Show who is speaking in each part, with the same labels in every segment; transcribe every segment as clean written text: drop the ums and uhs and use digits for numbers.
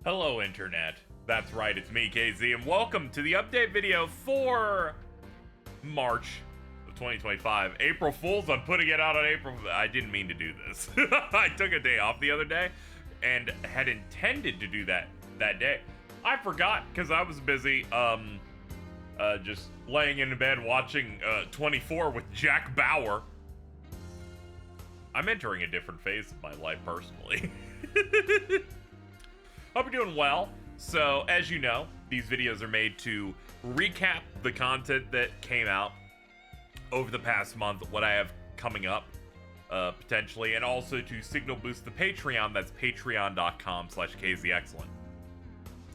Speaker 1: Hello, Internet. That's right, it's me, KZ, and welcome to the update video for March of 2025. April Fools, I'm putting it out on April. I didn't mean to do this. I took a day off the other day and had intended to do that day. I forgot because I was busy just laying in bed watching 24 with Jack Bauer. I'm entering a different phase of my life personally. Hope you're doing well. So, as you know, these videos are made to recap the content that came out over the past month, what I have coming up, potentially, and also to signal boost the Patreon. That's patreon.com/KZXcellent.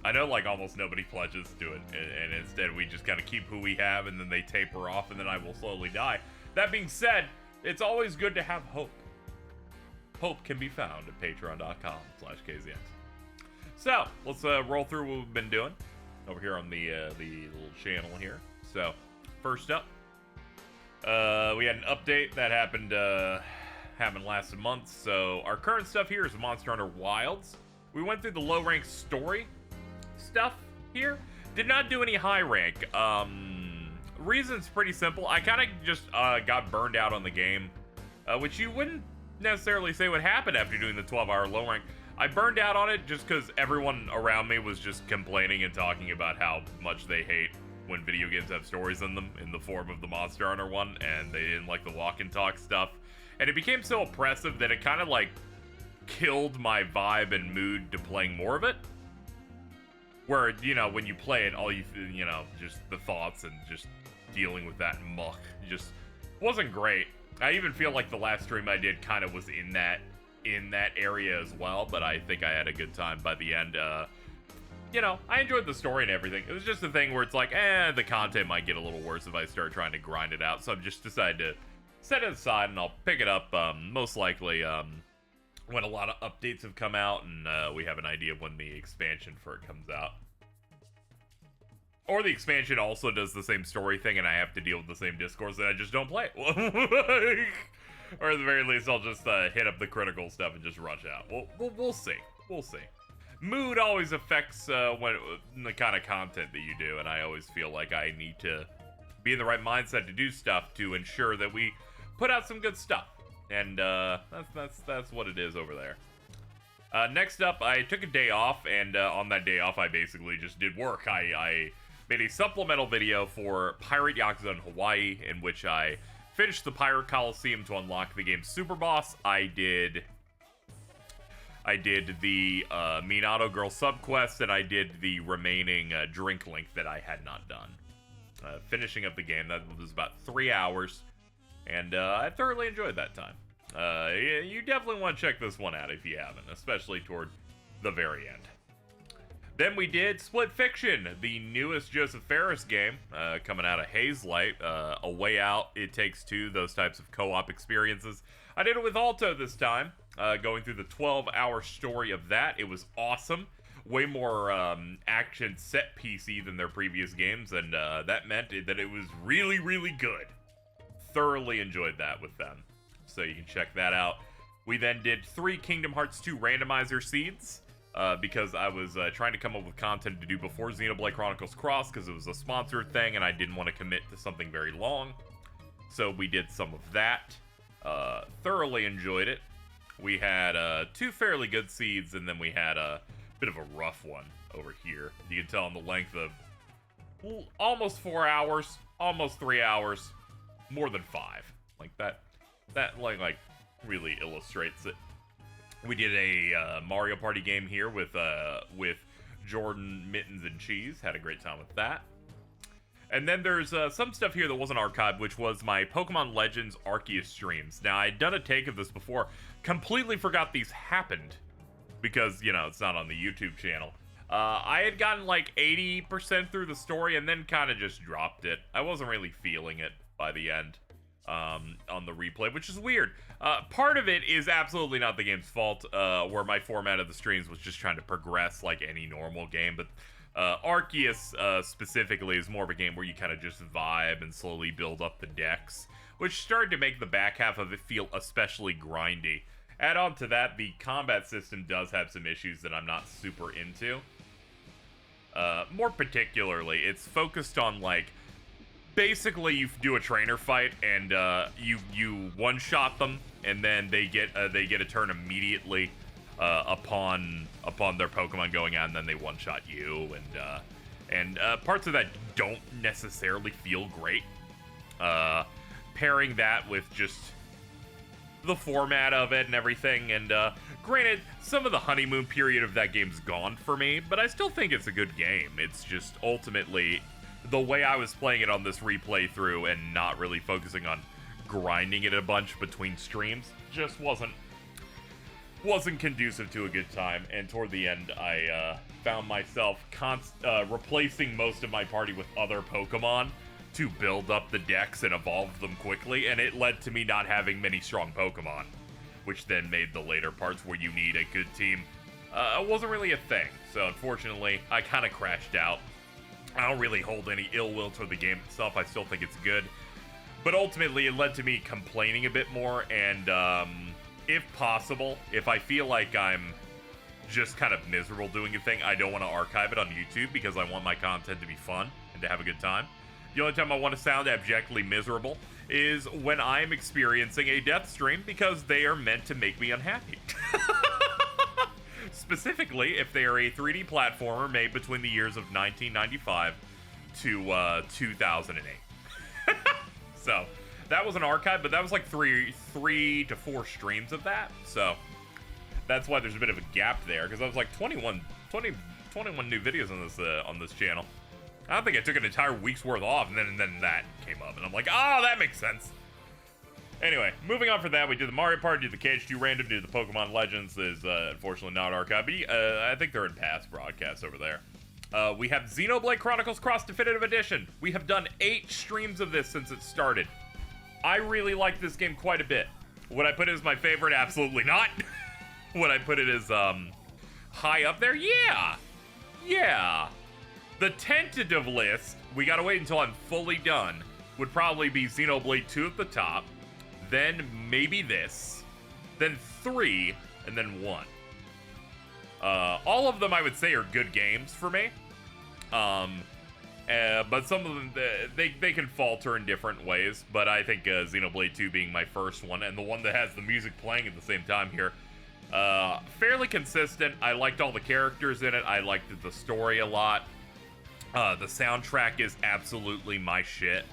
Speaker 1: I know, like, almost nobody pledges to it, and instead we just kind of keep who we have, and then they taper off, and then I will slowly die. That being said, it's always good to have hope. Hope can be found at patreon.com/KZXcellent. So, let's roll through what we've been doing over here on the little channel here. So, first up, we had an update that happened last month. So, our current stuff here is Monster Hunter Wilds. We went through the low rank story stuff here. Did not do any high rank. Reason's pretty simple. I kind of just got burned out on the game, which you wouldn't necessarily say would happen after doing the 12-hour low rank. I burned out on it just because everyone around me was just complaining and talking about how much they hate when video games have stories in them in the form of the Monster Hunter one, and they didn't like the walk and talk stuff. And it became so oppressive that it kind of like killed my vibe and mood to playing more of it. Where, you know, when you play it, all you know, just the thoughts and just dealing with that muck just wasn't great. I even feel like the last stream I did kind of was in that area as well, but I think I had a good time by the end. You know, I enjoyed the story and everything. It was just a thing where it's like, the content might get a little worse if I start trying to grind it out, so I've just decided to set it aside, and I'll pick it up, most likely, when a lot of updates have come out, and we have an idea of when the expansion for it comes out. Or the expansion also does the same story thing, and I have to deal with the same discourse, and I just don't play it. Or at the very least, I'll just hit up the critical stuff and just rush out. We'll see. We'll see. Mood always affects the kind of content that you do, and I always feel like I need to be in the right mindset to do stuff to ensure that we put out some good stuff. And that's what it is over there. Next up, I took a day off, and on that day off, I basically just did work. I made a supplemental video for Pirate Yakuza in Hawaii, in which I finished the Pirate Coliseum to unlock the game's super boss. I did the Minato Girl subquest, and I did the remaining drink link that I had not done. Finishing up the game, that was about 3 hours, and I thoroughly enjoyed that time. You definitely want to check this one out if you haven't, especially toward the very end. Then we did Split Fiction, the newest Joseph Ferris game, coming out of Hazelight. A Way Out, It Takes Two, those types of co-op experiences. I did it with Alto this time, going through the 12-hour story of that. It was awesome. Way more action set piecey than their previous games, and that meant that it was really, really good. Thoroughly enjoyed that with them. So you can check that out. We then did 3 Kingdom Hearts 2 randomizer seeds. Because I was trying to come up with content to do before Xenoblade Chronicles X, because it was a sponsored thing and I didn't want to commit to something very long. So we did some of that. Thoroughly enjoyed it. We had 2 fairly good seeds, and then we had a bit of a rough one over here. You can tell in the length of almost 4 hours, almost 3 hours, more than 5. Like that like really illustrates it. We did a Mario Party game here with Jordan, Mittens, and Cheese. Had a great time with that. And then there's some stuff here that wasn't archived, which was my Pokemon Legends Arceus streams. Now, I'd done a take of this before. Completely forgot these happened because, you know, it's not on the YouTube channel. I had gotten like 80% through the story and then kind of just dropped it. I wasn't really feeling it by the end. On the replay, which is weird. Part of it is absolutely not the game's fault, where my format of the streams was just trying to progress like any normal game, but Arceus specifically is more of a game where you kind of just vibe and slowly build up the decks, which started to make the back half of it feel especially grindy. Add on to that, the combat system does have some issues that I'm not super into. More particularly, it's focused on, like, basically you do a trainer fight and you one-shot them, and then they get a turn immediately upon their Pokemon going out, and then they one-shot you, and parts of that don't necessarily feel great. Pairing that with just the format of it and everything, and granted, some of the honeymoon period of that game's gone for me, but I still think it's a good game. It's just ultimately the way I was playing it on this replay through and not really focusing on grinding it a bunch between streams just wasn't conducive to a good time, and toward the end I found myself replacing most of my party with other Pokemon to build up the decks and evolve them quickly, and it led to me not having many strong Pokemon, which then made the later parts where you need a good team wasn't really a thing. So unfortunately, I kind of crashed out. I don't really hold any ill will toward the game itself. I still think it's good, but ultimately it led to me complaining a bit more, and if possible, if I feel like I'm just kind of miserable doing a thing, I don't want to archive it on YouTube because I want my content to be fun and to have a good time. The only time I want to sound abjectly miserable is when I'm experiencing a death stream, because they are meant to make me unhappy. Specifically, if they are a 3D platformer made between the years of 1995 to 2008. So, that was an archive, but that was like three to four streams of that. So, that's why there's a bit of a gap there, because I was like 21 new videos on this channel. I don't think I took an entire week's worth off, and then that came up, and I'm like, oh, that makes sense. Anyway, moving on from that, we did the Mario Party, did the KH2 Random, did the Pokemon Legends, is unfortunately not archived, but I think they're in past broadcasts over there. We have Xenoblade Chronicles X Definitive Edition. We have done 8 streams of this since it started. I really like this game quite a bit. Would I put it as my favorite? Absolutely not. Would I put it as high up there? Yeah. The tentative list, we gotta wait until I'm fully done, would probably be Xenoblade 2 at the top, then maybe this, then 3, and then 1. All of them I would say are good games for me, but some of them, they can falter in different ways, but I think Xenoblade 2 being my first one, and the one that has the music playing at the same time here, fairly consistent. I liked all the characters in it, I liked the story a lot. The soundtrack is absolutely my shit.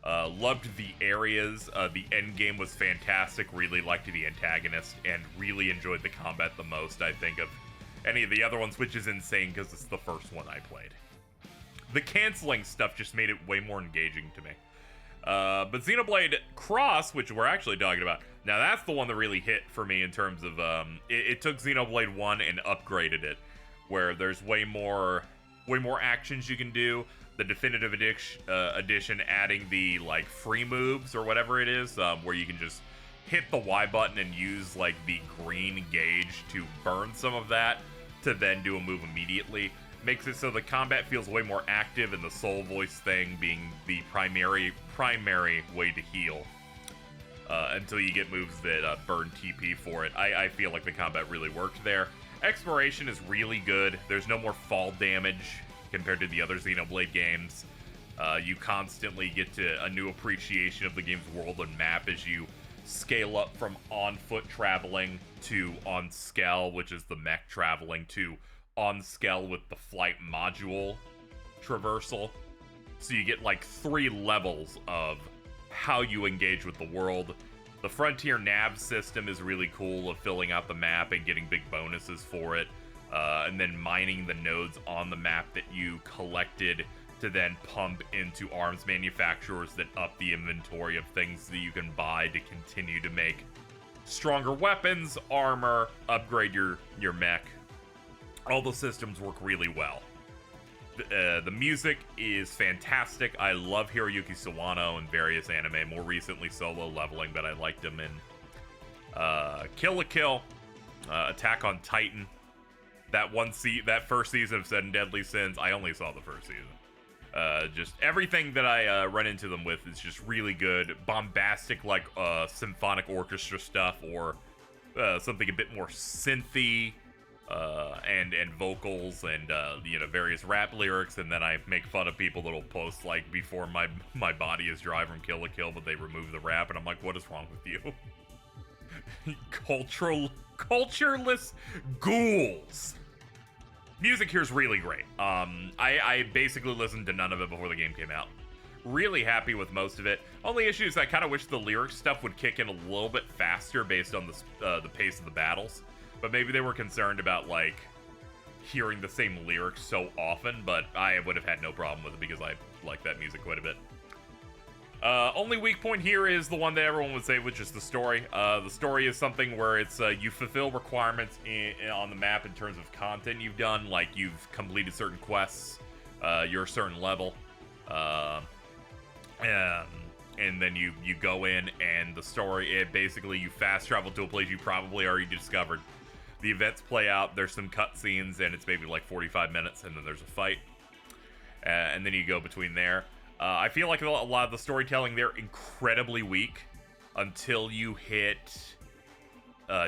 Speaker 1: Loved the areas. The end game was fantastic. Really liked the antagonist and really enjoyed the combat the most, I think, of any of the other ones, which is insane because it's the first one I played. The canceling stuff just made it way more engaging to me. But Xenoblade Cross, which we're actually talking about, now that's the one that really hit for me in terms of, it took Xenoblade 1 and upgraded it, where there's way more actions you can do. The Definitive Edition adding the, like, free moves or whatever it is, where you can just hit the Y button and use, like, the green gauge to burn some of that to then do a move immediately. Makes it so the combat feels way more active, and the soul voice thing being the primary way to heal. Until you get moves that burn TP for it. I feel like the combat really worked there. Exploration is really good. There's no more fall damage compared to the other Xenoblade games. You constantly get to a new appreciation of the game's world and map as you scale up from on-foot traveling to on-scale, which is the mech traveling, to on-scale with the flight module traversal. So you get like 3 levels of how you engage with the world. The Frontier Nav system is really cool, of filling out the map and getting big bonuses for it. And then mining the nodes on the map that you collected to then pump into arms manufacturers that up the inventory of things that you can buy to continue to make stronger weapons, armor, upgrade your mech. All the systems work really well. The music is fantastic. I love Hiroyuki Sawano in various anime, more recently Solo Leveling, but I liked him in Kill la Kill, Attack on Titan. That first season of Seven Deadly Sins, I only saw the first season. Just everything that I run into them with is just really good. Bombastic, like symphonic orchestra stuff, or something a bit more synthy, and vocals and you know, various rap lyrics, and then I make fun of people that'll post like, before my body is dry from Kill la Kill, but they remove the rap, and I'm like, what is wrong with you? Cultureless ghouls. Music here is really great. I basically listened to none of it before the game came out. Really happy with most of it. Only issue is I kind of wish the lyric stuff would kick in a little bit faster based on the pace of the battles. But maybe they were concerned about, like, hearing the same lyrics so often, but I would have had no problem with it because I like that music quite a bit. Only weak point here is the one that everyone would say, which is the story. The story is something where it's you fulfill requirements on the map in terms of content you've done, like you've completed certain quests, you're a certain level, and then you go in, and the story, it basically, you fast travel to a place you probably already discovered. The events play out, there's some cutscenes, and it's maybe like 45 minutes, and then there's a fight, and then you go between there. I feel like a lot of the storytelling there incredibly weak until you hit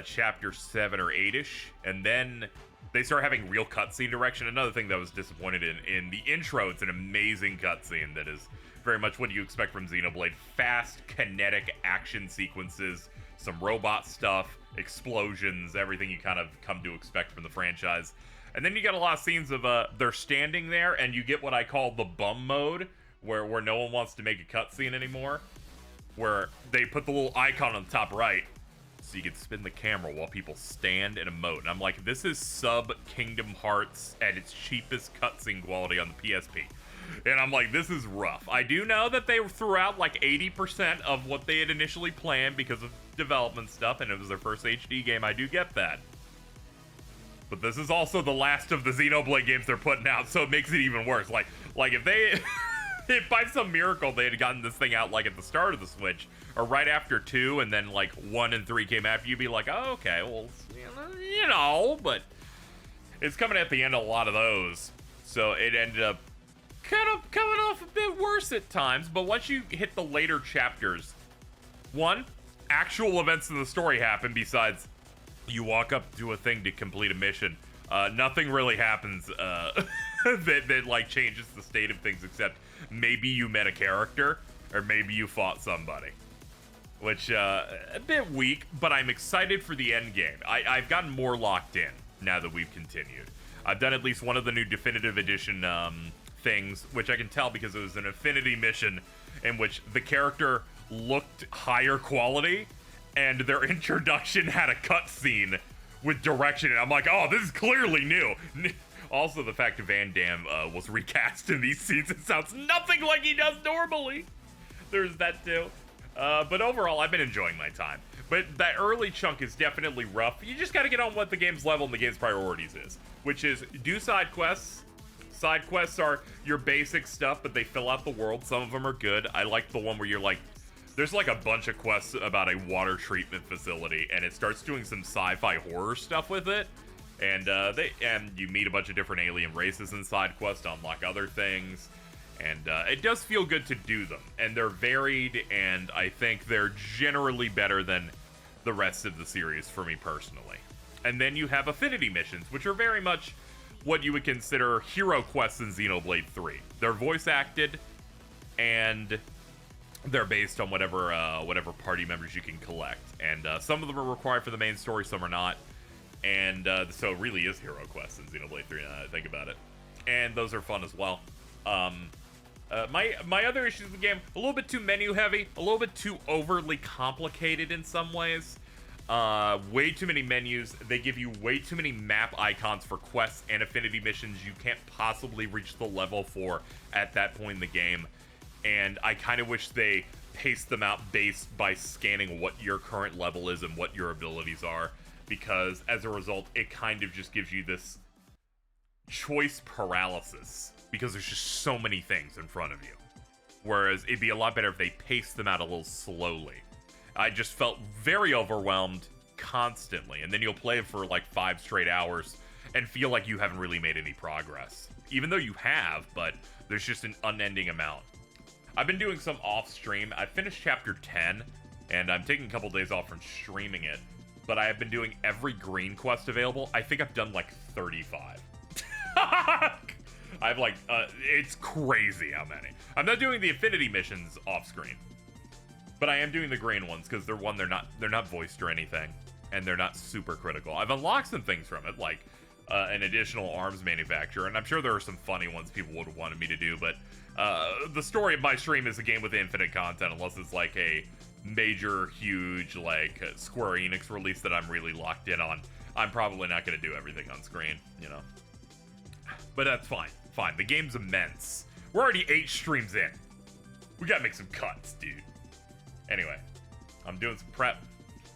Speaker 1: chapter 7 or 8-ish, and then they start having real cutscene direction. Another thing that I was disappointed in the intro, it's an amazing cutscene that is very much what you expect from Xenoblade. Fast, kinetic action sequences, some robot stuff, explosions, everything you kind of come to expect from the franchise. And then you get a lot of scenes of they're standing there, and you get what I call the bum mode, where no one wants to make a cutscene anymore, where they put the little icon on the top right, so you can spin the camera while people stand and emote. And I'm like, this is sub-Kingdom Hearts at its cheapest cutscene quality on the PSP. And I'm like, this is rough. I do know that they threw out like 80% of what they had initially planned because of development stuff, and it was their first HD game. I do get that. But this is also the last of the Xenoblade games they're putting out, so it makes it even worse. Like if they... if by some miracle they had gotten this thing out like at the start of the Switch, or right after 2, and then like 1 and 3 came after, you'd be like, oh, okay, well, you know, but it's coming at the end of a lot of those. So it ended up kind of coming off a bit worse at times, but once you hit the later chapters, one, actual events in the story happen besides you walk up to a thing to complete a mission. Nothing really happens that like changes the state of things, except maybe you met a character, or maybe you fought somebody. Which, a bit weak, but I'm excited for the end game. I've gotten more locked in now that we've continued. I've done at least one of the new Definitive Edition things, which I can tell because it was an Affinity mission in which the character looked higher quality, and their introduction had a cutscene with direction, and I'm like, oh, this is clearly new. Also, the fact that Van Damme was recast in these scenes, it sounds nothing like he does normally. There's that too. But overall, I've been enjoying my time. But that early chunk is definitely rough. You just gotta get on what the game's level and the game's priorities is, which is do side quests. Side quests are your basic stuff, but they fill out the world. Some of them are good. I like the one where you're like, there's like a bunch of quests about a water treatment facility, and it starts doing some sci-fi horror stuff with it. And you meet a bunch of different alien races in side quests to unlock other things. And it does feel good to do them. And they're varied, and I think they're generally better than the rest of the series for me personally. And then you have affinity missions, which are very much what you would consider hero quests in Xenoblade 3. They're voice acted, and they're based on whatever party members you can collect. And some of them are required for the main story, some are not. And so it really is hero quests in Xenoblade 3 now that I think about it. And those are fun as well. My other issues with the game, a little bit too menu heavy, a little bit too overly complicated in some ways. Way too many menus. They give you way too many map icons for quests and affinity missions you can't possibly reach the level for at that point in the game. And I kind of wish they paced them out based by scanning what your current level is and what your abilities are. Because as a result, it kind of just gives you this choice paralysis. Because there's just so many things in front of you. Whereas it'd be a lot better if they paced them out a little slowly. I just felt very overwhelmed constantly. And then you'll play it for like 5 straight hours and feel like you haven't really made any progress. Even though you have, but there's just an unending amount. I've been doing some off stream. I finished chapter 10, and I'm taking a couple days off from streaming it. but I have been doing every green quest available. I think I've done like 35. I've like, it's crazy how many. I'm not doing the affinity missions off screen, but I am doing the green ones because they're not voiced or anything, and they're not super critical. I've unlocked some things from it, like an additional arms manufacturer, and I'm sure there are some funny ones people would have wanted me to do, but the story of my stream is a game with infinite content, unless it's like a major, huge, like, Square Enix release that I'm really locked in on. I'm probably not going to do everything on screen, you know. But that's fine. Fine. The game's immense. We're already 8 streams in. We got to make some cuts, dude. Anyway, I'm doing some prep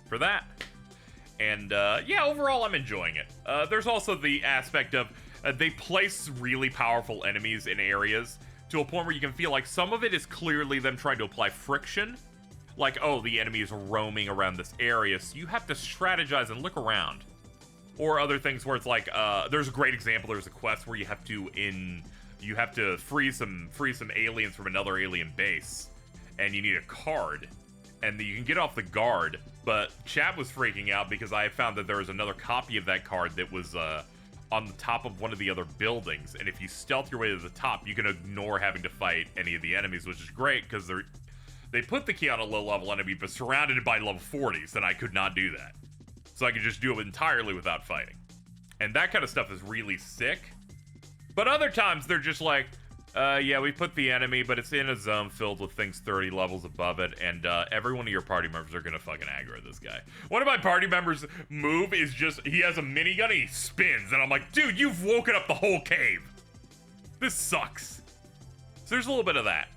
Speaker 1: for that. And, yeah, overall, I'm enjoying it. There's also the aspect of they place really powerful enemies in areas to a point where you can feel like some of it is clearly them trying to apply friction. Like, oh, the enemy is roaming around this area, so you have to strategize and look around. Or other things where it's like, there's a great example. There's a quest where you have to free some aliens from another alien base, and you need a card, and you can get off the guard. But chat was freaking out because I found that there was another copy of that card that was on the top of one of the other buildings, and if you stealth your way to the top, you can ignore having to fight any of the enemies, which is great because they put the key on a low-level enemy, but surrounded by level 40s, and I could not do that. So I could just do it entirely without fighting. And that kind of stuff is really sick. But other times, they're just like, yeah, we put the enemy, but it's in a zone filled with things 30 levels above it, and every one of your party members are gonna fucking aggro this guy. One of my party members' move is just, he has a minigun and he spins, and I'm like, dude, you've woken up the whole cave. This sucks. So there's a little bit of that.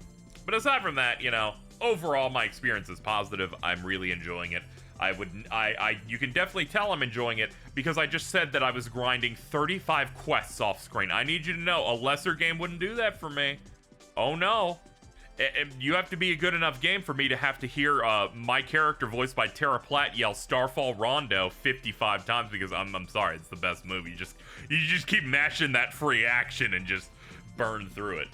Speaker 1: But aside from that, you know, overall, my experience is positive. I'm really enjoying it. You can definitely tell I'm enjoying it because I just said that I was grinding 35 quests off screen. I need you to know, a lesser game wouldn't do that for me. Oh no. You have to be a good enough game for me to have to hear my character voiced by Tara Platt yell Starfall Rondo 55 times because I'm sorry, it's the best move. You just keep mashing that free action and just burn through it.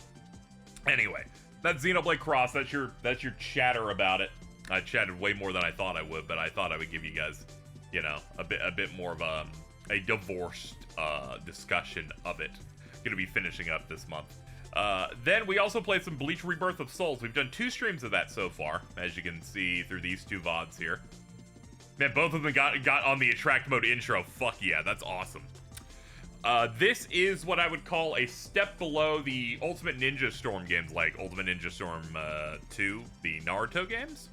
Speaker 1: Anyway, that's Xenoblade Cross. That's your chatter about it. I chatted way more than I thought I would, but I thought I would give you guys, you know, a bit more of a divorced discussion of it. Gonna be finishing up this month. Then we also played some Bleach Rebirth of Souls. We've done 2 streams of that so far, as you can see through these 2 VODs here. Man, both of them got on the attract mode intro. Fuck yeah, that's awesome. This is what I would call a step below the Ultimate Ninja Storm games, like Ultimate Ninja Storm 2, the Naruto games,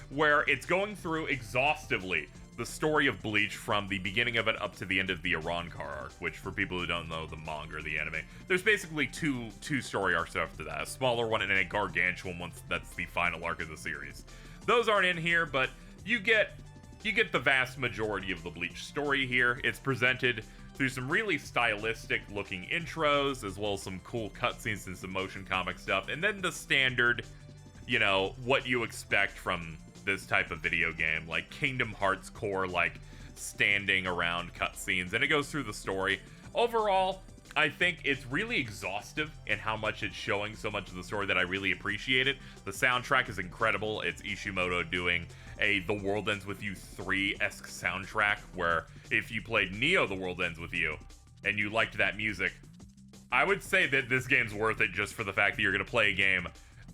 Speaker 1: where it's going through exhaustively the story of Bleach from the beginning of it up to the end of the Arrancar arc, which for people who don't know the manga or the anime, there's basically two story arcs after that, a smaller one and a gargantuan one that's the final arc of the series. Those aren't in here, but you get the vast majority of the Bleach story here. It's presented through some really stylistic looking intros, as well as some cool cutscenes and some motion comic stuff, and then the standard, you know, what you expect from this type of video game, like Kingdom Hearts core, like standing around cutscenes, and it goes through the story. Overall, I think it's really exhaustive in how much it's showing so much of the story that I really appreciate it. The soundtrack is incredible. It's Ishimoto doing a The World Ends With You 3-esque soundtrack, where if you played Neo The World Ends With You and you liked that music, I would say that this game's worth it just for the fact that you're going to play a game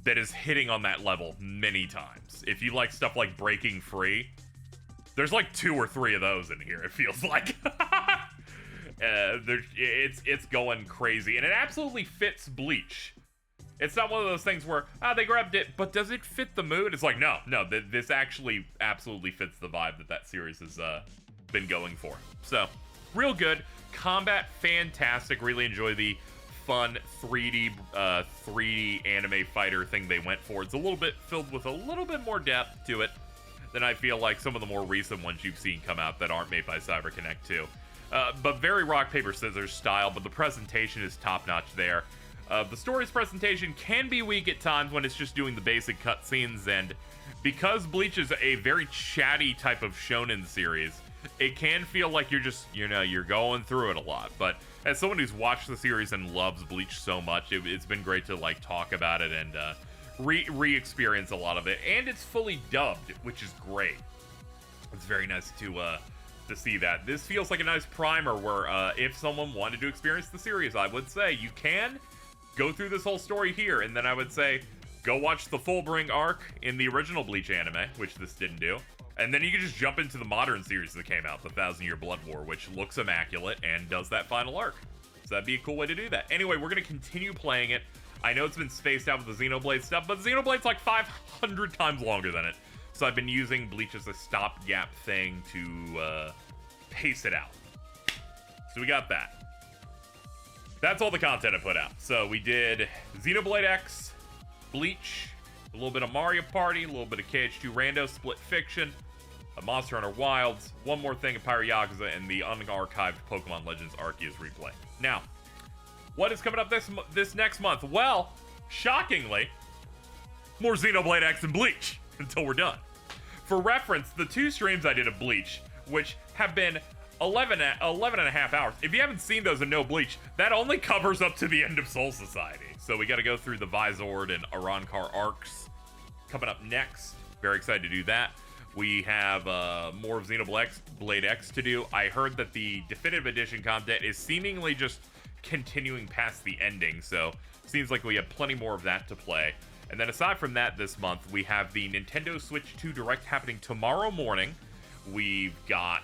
Speaker 1: that is hitting on that level many times. If you like stuff like Breaking Free, there's like 2 or 3 of those in here, it feels like. It's going crazy, and it absolutely fits Bleach. It's not one of those things where, they grabbed it, but does it fit the mood? It's like, no, this actually absolutely fits the vibe that series has been going for. So, real good. Combat, fantastic. Really enjoy the fun 3D anime fighter thing they went for. It's a little bit filled with a little bit more depth to it than I feel like some of the more recent ones you've seen come out that aren't made by CyberConnect 2. But very rock, paper, scissors style, but the presentation is top-notch there. The story's presentation can be weak at times when it's just doing the basic cutscenes, and because Bleach is a very chatty type of shonen series, it can feel like you're just, you're going through it a lot. But as someone who's watched the series and loves Bleach so much, it's been great to like talk about it and re-experience a lot of it. And it's fully dubbed, which is great. It's very nice to to see that. This feels like a nice primer where if someone wanted to experience the series, I would say you can go through this whole story here, and then I would say go watch the Fullbring arc in the original Bleach anime, which this didn't do. And then you can just jump into the modern series that came out, the 1000-Year Blood War, which looks immaculate and does that final arc. So that'd be a cool way to do that. Anyway, we're going to continue playing it. I know it's been spaced out with the Xenoblade stuff, but Xenoblade's like 500 times longer than it. So I've been using Bleach as a stopgap thing to pace it out. So we got that. That's all the content I put out. So we did Xenoblade X, Bleach, a little bit of Mario Party, a little bit of KH2 Rando, Split Fiction, a Monster Hunter Wilds, one more thing of Pyro Yakuza, and the unarchived Pokemon Legends Arceus replay. Now, what is coming up this next month? Well, shockingly, more Xenoblade X and Bleach until we're done. For reference, the 2 streams I did of Bleach, which have been 11 and a half hours. If you haven't seen those and know Bleach, that only covers up to the end of Soul Society. So we got to go through the Vizord and Arankar arcs coming up next. Very excited to do that. We have more of Xenoblade X to do. I heard that the Definitive Edition content is seemingly just continuing past the ending, so seems like we have plenty more of that to play. And then aside from that, this month, we have the Nintendo Switch 2 Direct happening tomorrow morning. We've got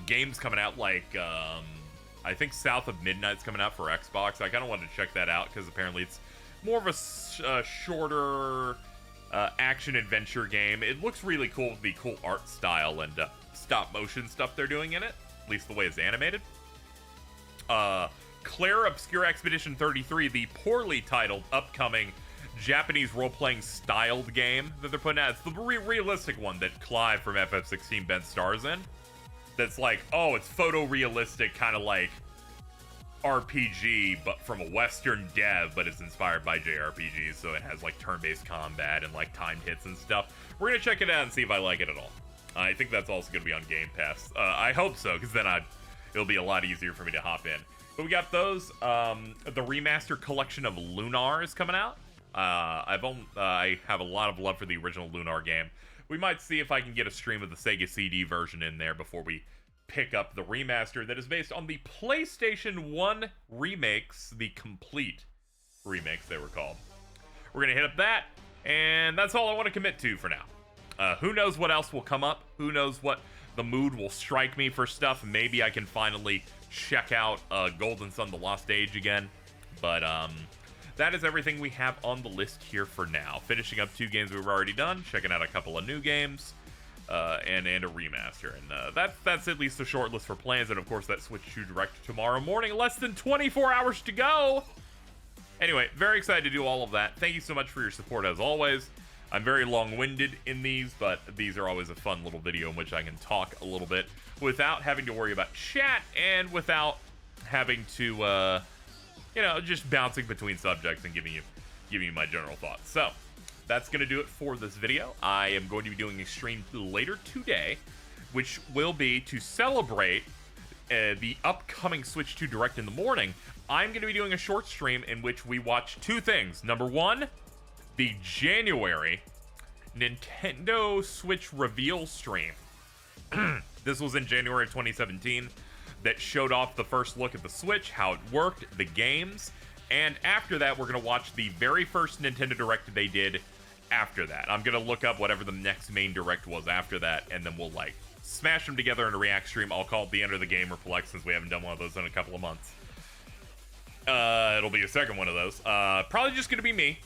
Speaker 1: games coming out like, I think South of Midnight's coming out for Xbox. I kind of wanted to check that out because apparently it's more of a shorter action-adventure game. It looks really cool with the cool art style and stop-motion stuff they're doing in it, at least the way it's animated. Claire Obscure Expedition 33, the poorly titled, upcoming Japanese role-playing styled game that they're putting out. It's the realistic one that Clive from FF16 bent stars in. That's like, oh, it's photorealistic, kind of like RPG, but from a Western dev, but it's inspired by JRPGs, so it has like turn-based combat and like timed hits and stuff. We're gonna check it out and see if I like it at all. I think that's also gonna be on Game Pass. I hope so, because then it'll be a lot easier for me to hop in. But we got those. The remaster collection of Lunar is coming out. I have a lot of love for the original Lunar game. We might see if I can get a stream of the Sega CD version in there before we pick up the remaster that is based on the PlayStation 1 remakes, the complete remakes they were called. We're going to hit up that, and that's all I want to commit to for now. Who knows what else will come up? Who knows what the mood will strike me for stuff? Maybe I can finally check out Golden Sun: The Lost Age again. But that is everything we have on the list here for now. Finishing up 2 games we've already done, checking out a couple of new games, and a remaster. And that's at least a short list for plans. And of course, that Switch 2 Direct tomorrow morning. Less than 24 hours to go. Anyway, very excited to do all of that. Thank you so much for your support as always. I'm very long-winded in these, but these are always a fun little video in which I can talk a little bit without having to worry about chat and without having to, just bouncing between subjects and giving you my general thoughts. So that's going to do it for this video. I am going to be doing a stream later today, which will be to celebrate the upcoming Switch 2 Direct in the morning. I'm going to be doing a short stream in which we watch 2 things. Number 1, the January Nintendo Switch reveal stream. This was in January of 2017 that showed off the first look at the Switch, how it worked, the games, and after that we're going to watch the very first Nintendo Direct they did after that. I'm going to look up whatever the next main Direct was after that, and then we'll smash them together in a react stream. I'll call it the End of the Gamerplex since we haven't done one of those in a couple of months. It'll be a second one of those. Probably just going to be me,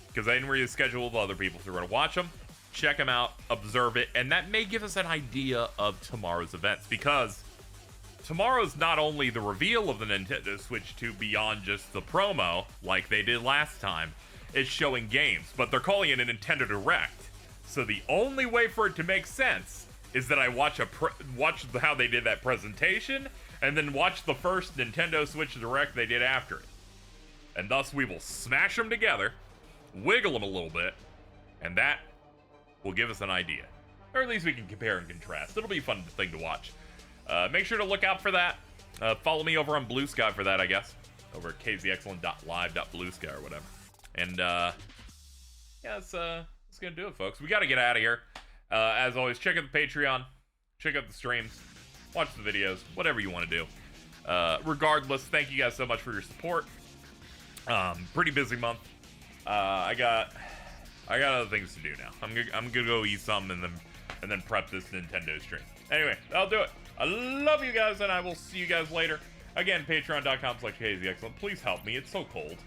Speaker 1: because I didn't really schedule with other people, so we're going to watch them, check them out, observe it, and that may give us an idea of tomorrow's events, because tomorrow's not only the reveal of the Nintendo Switch 2 beyond just the promo, like they did last time, it's showing games, but they're calling it a Nintendo Direct, so the only way for it to make sense is that I watch how they did that presentation, and then watch the first Nintendo Switch Direct they did after it. And thus we will smash them together, wiggle them a little bit, and that will give us an idea. Or at least we can compare and contrast. It'll be a fun thing to watch. Make sure to look out for that. Follow me over on Blue Sky for that, I guess. Over at KZXcellent.live.bluesky or whatever. And, yeah, that's gonna do it, folks. We gotta get out of here. As always, check out the Patreon. check out the streams, watch the videos, whatever you want to do. Regardless, thank you guys so much for your support. Pretty busy month. I got other things to do now. I'm gonna go eat something and then prep this Nintendo stream. Anyway, that'll do it. I love you guys, and I will see you guys later. Again, patreon.com/KZXcellent. Please help me. It's so cold.